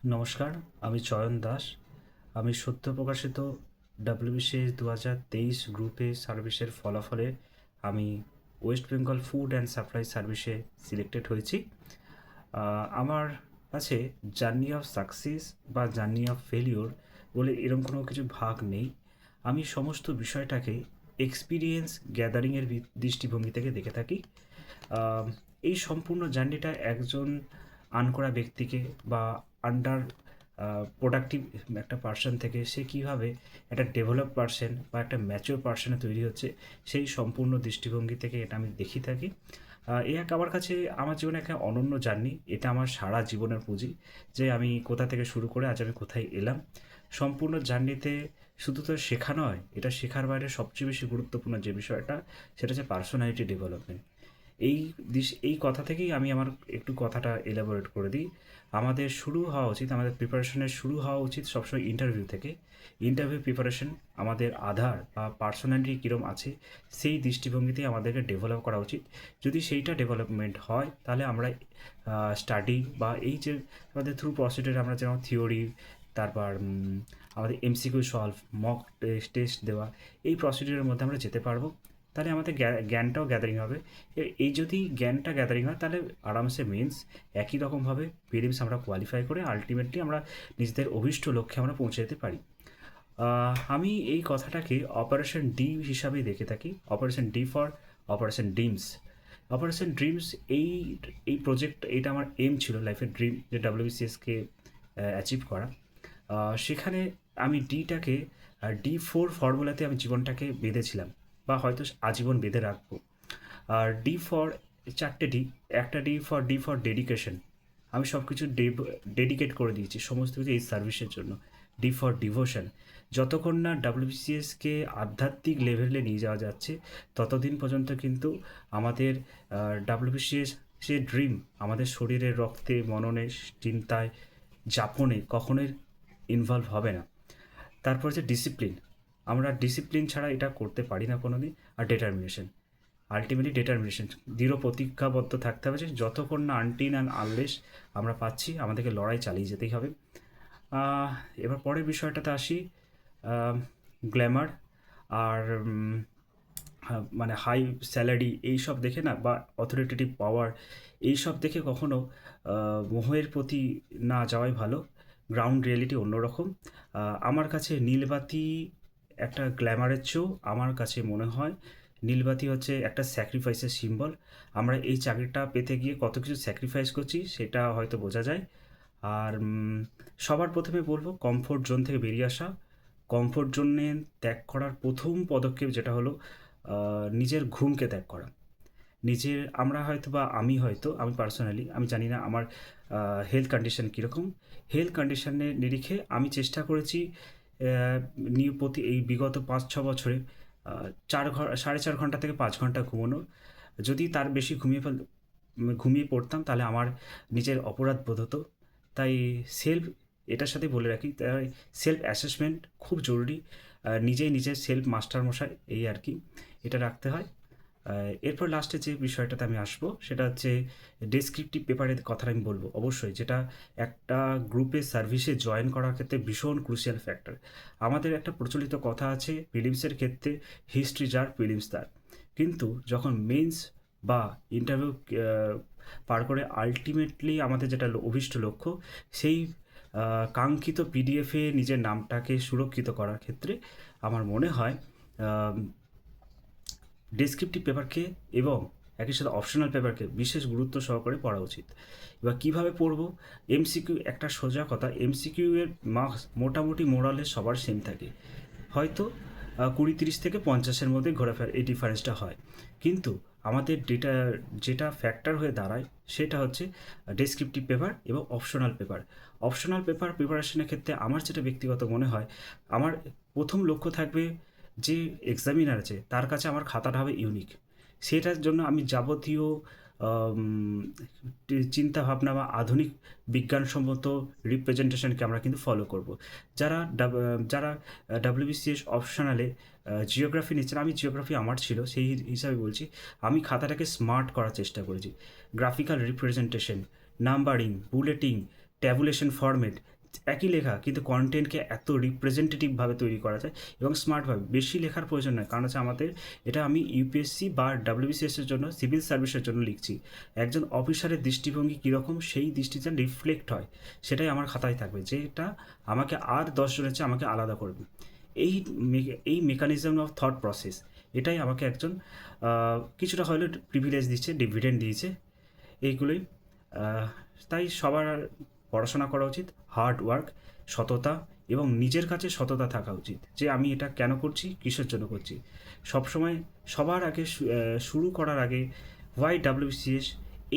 নমস্কার, আমি চয়ন দাস। আমি সদ্য প্রকাশিত WBCS 2023 গ্রুপে সার্ভিসের ফলাফলে আমি West Bengal food and supply সার্ভিসে সিলেক্টেড হয়েছি। আমার কাছে জার্নি অফ সাকসেস বা জার্নি অফ ফেলিওর বলে এরকম কোনো কিছু ভাগ নেই। আমি সমস্ত বিষয়টাকে এক্সপিরিয়েন্স গ্যাদারিংয়ের দৃষ্টিভঙ্গি থেকে দেখে থাকি। আহ, এই সম্পূর্ণ জার্নিটা একজন আনকরা ব্যক্তিকে বা আন্ডার প্রোডাক্টিভ একটা পার্সন থেকে সে কীভাবে একটা ডেভেলপ পার্সন বা একটা ম্যাচিওর পার্সনে তৈরি হচ্ছে, সেই সম্পূর্ণ দৃষ্টিভঙ্গি থেকে এটা আমি দেখি থাকি। এ এক আমার কাছে আমার জীবনে একটা অনন্য জার্নি। এটা আমার সারা জীবনের পুঁজি যে আমি কোথা থেকে শুরু করে আজ আমি কোথায় এলাম। সম্পূর্ণ জার্নিতে শুধু তো শেখা নয়, এটা শেখার বাইরে সবচেয়ে বেশি গুরুত্বপূর্ণ যে বিষয়টা, সেটা হচ্ছে পার্সোনালিটি ডেভেলপমেন্ট। এই কথা থেকেই আমি আমার একটু কথাটা এলাবোরেট করে দিই। আমাদের শুরু হওয়া উচিত, আমাদের প্রিপারেশনের শুরু হওয়া উচিত সবসময় ইন্টারভিউ থেকে। ইন্টারভিউ প্রিপারেশন আমাদের আধার বা পার্সোনালিটি কীরকম আছে সেই দৃষ্টিভঙ্গিতে আমাদেরকে ডেভেলপ করা উচিত। যদি সেইটা ডেভেলপমেন্ট হয় তাহলে আমরা স্টাডি বা এই যে আমাদের থ্রু প্রসিডিউর আমরা যেমন থিওরি, তারপর আমাদের MCQ সলভ, মক টেস্ট দেওয়া, এই প্রসিডিউরের মধ্যে আমরা যেতে পারবো। তাহলে আমাদের জ্ঞানটাও গ্যাদারিং হবে। এই যদি জ্ঞানটা গ্যাদারিং হয় তাহলে আরামসে মেন্স একই রকমভাবে প্রিলিমস আমরা কোয়ালিফাই করে আলটিমেটলি আমরা নিজেদের অভীষ্ট লক্ষ্যে আমরা পৌঁছে যেতে পারি। আমি এই কথাটাকে অপারেশন ডি হিসাবেই দেখে থাকি। Operation D for operation dreams. Operation dreams এই এই প্রজেক্ট, এটা আমার এম ছিল, লাইফের ড্রিম, যে WBCSকে অ্যাচিভ করা। সেখানে আমি ডিটাকে D4 ফর্মুলাতে আমি জীবনটাকে বেঁধেছিলাম বা হয়তো আজীবন বেঁধে রাখবো। আর ডি ফর চারটে ডি, একটা ডি ফর ডেডিকেশন। আমি সব কিছু ডেডিকেট করে দিয়েছি সমস্ত কিছু এই সার্ভিসের জন্য। D for devotion. যতক্ষণ না WBCSকে আধ্যাত্মিক লেভেলে নিয়ে যাওয়া যাচ্ছে ততদিন পর্যন্ত কিন্তু আমাদের WBCS সে ড্রিম আমাদের শরীরে, রক্তে, মননে, চিন্তায়, যাপনে কখনোই ইনভলভ হবে না। তারপর হচ্ছে ডিসিপ্লিন। আমরা ডিসিপ্লিন ছাড়া এটা করতে পারি না কোনো দিন। আর ডিটারমিনেশন, আলটিমেটলি ডিটারমিনেশন, দৃঢ় প্রতিজ্ঞাবদ্ধ থাকতে হবে যে যতক্ষণ না আনটিল অ্যান্ড আনলেস আমরা পাচ্ছি আমাদেরকে লড়াই চালিয়ে যেতেই হবে। এবার পরের বিষয়টাতে আসি। গ্ল্যামার আর মানে হাই স্যালারি এইসব দেখে না, বা অথরিটেটিভ পাওয়ার এইসব দেখে কখনো মোহের প্রতি না যাওয়াই ভালো। গ্রাউন্ড রিয়েলিটি অন্যরকম। আমার কাছে নীলবাতি একটা গ্ল্যামারের চেয়েও আমার কাছে মনে হয় নীলবাতি হচ্ছে একটা স্যাক্রিফাইসের সিম্বল। আমরা এই চাকরিটা পেতে গিয়ে কত কিছু স্যাক্রিফাইস করছি সেটা হয়তো বোঝা যায়। আর সবার প্রথমে বলবো কমফোর্ট জোন থেকে বেরিয়ে আসা। কমফোর্ট জোনে ত্যাগ করার প্রথম পদক্ষেপ যেটা হলো নিজের ঘুমকে ত্যাগ করা। আমরা হয়তো বা আমি পার্সোনালি আমি জানি না আমার হেলথ কন্ডিশন কীরকম। হেলথ কন্ডিশনের নিরিখে আমি চেষ্টা করেছি প্রতি এই বিগত 5-6 বছরে 4.5 ঘন্টা থেকে 5 ঘন্টা ঘুমানোর। যদি তার বেশি ঘুমিয়ে পড়তাম তাহলে আমার নিজের অপরাধ বোধ হতো। তাই সেলফ, এটার সাথে বলে রাখি, তাই সেলফ অ্যাসেসমেন্ট খুব জরুরি। নিজেই নিজের সেলফ মাস্টার মশাই, এই আর কি, এটা রাখতে হয়। এরপর লাস্টে যে বিষয়টাতে আমি আসবো সেটা হচ্ছে ডেসক্রিপটিভ পেপারের কথাটা আমি বলবো অবশ্যই, যেটা একটা গ্রুপে সার্ভিসে জয়েন করার ক্ষেত্রে ভীষণ ক্রুশিয়াল ফ্যাক্টর। আমাদের একটা প্রচলিত কথা আছে প্রিলিমসের ক্ষেত্রে, হিস্ট্রি যার প্রিলিমস তার। কিন্তু যখন মেন্স বা ইন্টারভিউ পার করে আলটিমেটলি আমাদের যেটা অভীষ্ট লক্ষ্য, সেই কাঙ্ক্ষিত পিডিএফে নিজের নামটাকে সুরক্ষিত করার ক্ষেত্রে আমার মনে হয় ডেসক্রিপটিভ পেপারকে এবং একই সাথে অপশনাল পেপারকে বিশেষ গুরুত্ব সহকারে পড়া উচিত। এবার কীভাবে পড়বো? MCQ, একটা সোজা কথা, MCQ এর মার্কস মোটামুটি মোরালে সবার সেম থাকে। হয়তো 20-30 থেকে 50-এর মধ্যে ঘোরাফেরা এই ডিফারেন্সটা হয়। কিন্তু আমাদের যেটা ফ্যাক্টর হয়ে দাঁড়ায় সেটা হচ্ছে ডেসক্রিপটিভ পেপার এবং অপশনাল পেপার। অপশনাল পেপার প্রিপারেশনের ক্ষেত্রে আমার যেটা ব্যক্তিগত মনে হয়, আমার প্রথম লক্ষ্য থাকবে যে এক্সামিনার আছে তার কাছে আমার খাতাটা হবে ইউনিক। সেটার জন্য আমি যাবতীয় চিন্তাভাবনা বা আধুনিক বিজ্ঞানসম্মত রিপ্রেজেন্টেশনকে আমরা কিন্তু ফলো করব। যারা WBCS অপশনালে জিওগ্রাফি নিচ্ছেন, আমি জিওগ্রাফি আমার ছিল সেই হিসাবে বলছি, আমি খাতাটাকে স্মার্ট করার চেষ্টা করেছি। Graphical representation, numbering, bulletin, tabulation format, একই লেখা কিন্তু কন্টেন্টকে এত রিপ্রেজেন্টেটিভভাবে তৈরি করা যায় এবং স্মার্টভাবে। বেশি লেখার প্রয়োজন নয়, কারণ হচ্ছে আমাদের এটা আমি ইউপিএসসি বা ডাব্লিউবিসিএসের জন্য, সিভিল সার্ভিসের জন্য লিখছি। একজন অফিসারের দৃষ্টিভঙ্গি কীরকম সেই দৃষ্টিটা রিফ্লেক্ট হয়, সেটাই আমার খাতায় থাকবে, যেটা আমাকে আর 10 জনের চেয়ে আমাকে আলাদা করবে। এই এই মেকানিজম অফ থট প্রসেস, এটাই আমাকে একজন কিছুটা হলেও প্রিভিলেজ দিচ্ছে, ডিভিডেন্ড দিয়েছে এইগুলোই। তাই সবার পড়াশোনা করা উচিত, হার্ড ওয়ার্ক, সততা এবং নিজের কাছে সততা থাকা উচিত, যে আমি এটা কেন করছি, কিসের জন্য করছি। সবসময় সবার আগে শুরু করার আগে হোয়াই ডাব্লিউবিসিএস,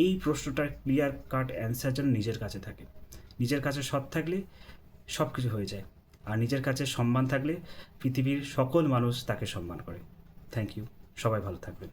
এই প্রশ্নটার ক্লিয়ার কাট অ্যান্সার যেন নিজের কাছে থাকে। নিজের কাছে সৎ থাকলে সব কিছু হয়ে যায়, আর নিজের কাছে সম্মান থাকলে পৃথিবীর সকল মানুষ তাকে সম্মান করে। থ্যাংক ইউ, সবাই ভালো থাকবেন।